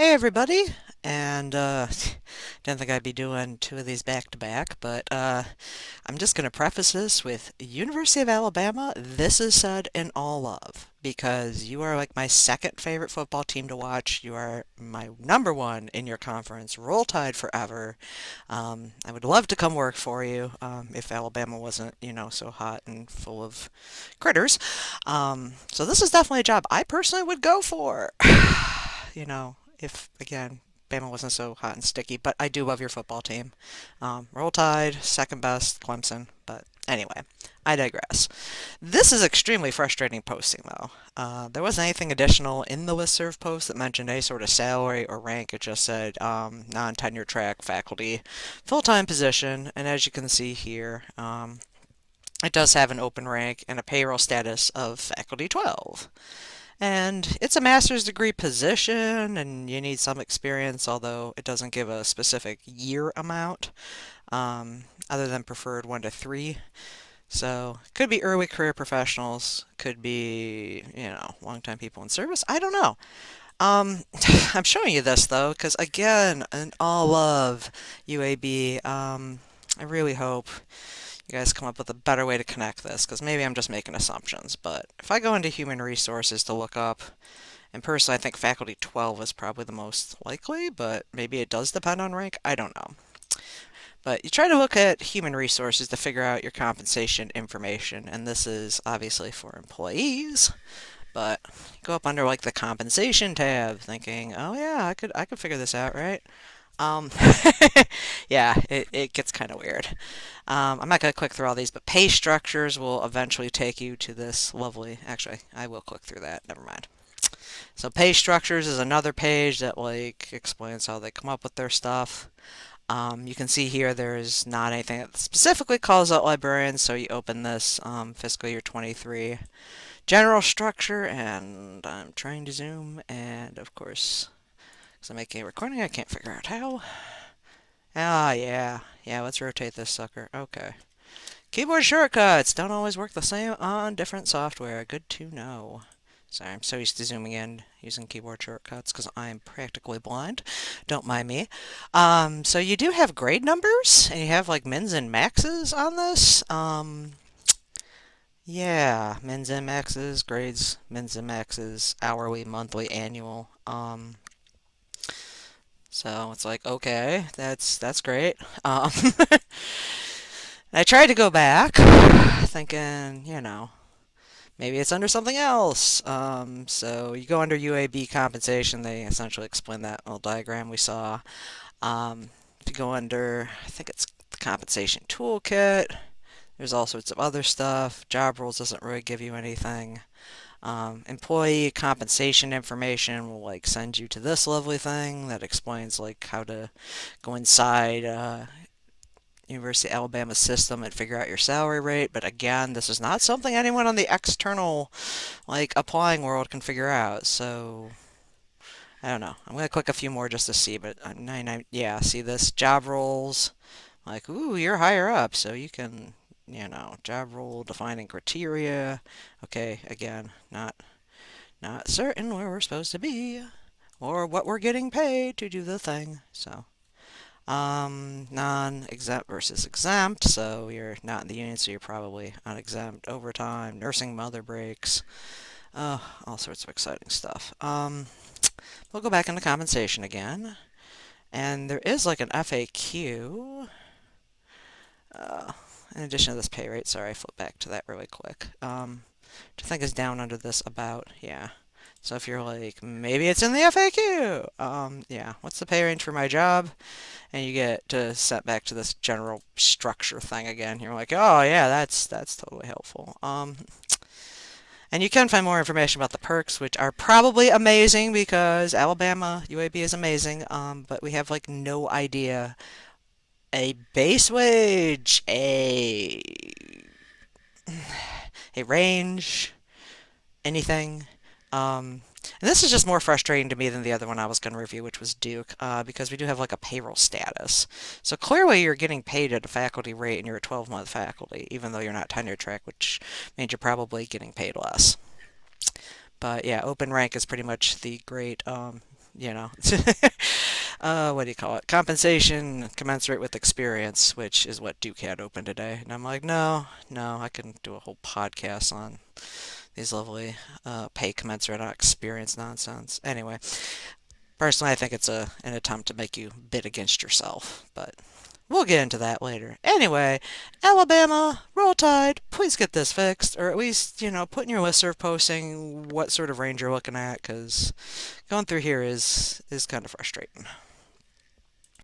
Hey everybody, and didn't think I'd be doing two of these back to back, but I'm just going to preface this with University of Alabama. This is said in all love because you are like my second favorite football team to watch. You are my number one in your conference. Roll Tide forever. I would love to come work for you if Alabama wasn't, so hot and full of critters. So this is definitely a job I personally would go for. If again Bama wasn't so hot and sticky. But I do love your football team. Roll Tide, second best, Clemson. But anyway, I digress. This is extremely frustrating posting, though. There wasn't anything additional in the listserv post that mentioned any sort of salary or rank. It just said non-tenure track faculty, full-time position. And as you can see here, it does have an open rank and a payroll status of faculty 12. And it's a master's degree position, and you need some experience, although it doesn't give a specific year amount, other than preferred 1 to 3. So, could be early career professionals, could be, longtime people in service. I don't know. Um, I'm showing you this though, because again, in all of UAB, I really hope you guys come up with a better way to connect this, because maybe I'm just making assumptions. But if I go into human resources to look up, and personally I think faculty 12 is probably the most likely, but maybe it does depend on rank. I don't know. But you try to look at human resources to figure out your compensation information, and this is obviously for employees. But you go up under like the compensation tab, thinking, "Oh yeah, I could figure this out, right?" Um, yeah, it gets kind of weird. I'm not going to click through all these, but pay structures will eventually take you to this lovely. Actually, I will click through that. Never mind. So pay structures is another page that like explains how they come up with their stuff. You can see here there's not anything that specifically calls out librarians, so you open this fiscal year 23 general structure, and I'm trying to zoom, and of course, because I'm making a recording, I can't figure out how. Ah, yeah. Yeah, let's rotate this sucker. Okay. Keyboard shortcuts don't always work the same on different software. Good to know. Sorry, I'm so used to zooming in using keyboard shortcuts because I'm practically blind. Don't mind me. So you do have grade numbers, and you have like mins and maxes on this. Yeah, mins and maxes, grades, mins and maxes, hourly, monthly, annual. So it's like, okay, that's great. I tried to go back, thinking, maybe it's under something else. So you go under UAB compensation, they essentially explain that little diagram we saw. If you go under, I think it's the compensation toolkit, there's all sorts of other stuff. Job roles doesn't really give you anything. Employee compensation information will like send you to this lovely thing that explains like how to go inside University of Alabama system and figure out your salary rate. But again, this is not something anyone on the external like applying world can figure out. So I don't know. I'm gonna click a few more just to see. But 99, yeah, see this job roles. Like, ooh, you're higher up, so you can, job role defining criteria. Okay, again, not certain where we're supposed to be or what we're getting paid to do the thing. So, non-exempt versus exempt. So you're not in the union, so you're probably unexempt. Overtime, nursing mother breaks, all sorts of exciting stuff. We'll go back into compensation again, and there is like an FAQ. Uh, in addition to this pay rate, sorry, I flipped back to that really quick. Which I think is down under this about, yeah. So if you're like, maybe it's in the FAQ. Yeah, what's the pay range for my job? And you get to set back to this general structure thing again. You're like, oh yeah, that's totally helpful. And you can find more information about the perks, which are probably amazing because Alabama UAB is amazing. But we have like no idea a base wage, a range, anything. And this is just more frustrating to me than the other one I was going to review, which was Duke, because we do have like a payroll status. So clearly you're getting paid at a faculty rate and you're a 12-month faculty, even though you're not tenure track, which means you're probably getting paid less. But yeah, open rank is pretty much the great you know, what do you call it? Compensation commensurate with experience, which is what Duke had open today. And I'm like, no, no, I can do a whole podcast on these lovely pay commensurate on experience nonsense. Anyway, personally, I think it's an attempt to make you bid against yourself, but we'll get into that later. Anyway, Alabama, roll tide, please get this fixed, or at least, put in your listserv posting what sort of range you're looking at, because going through here is kind of frustrating.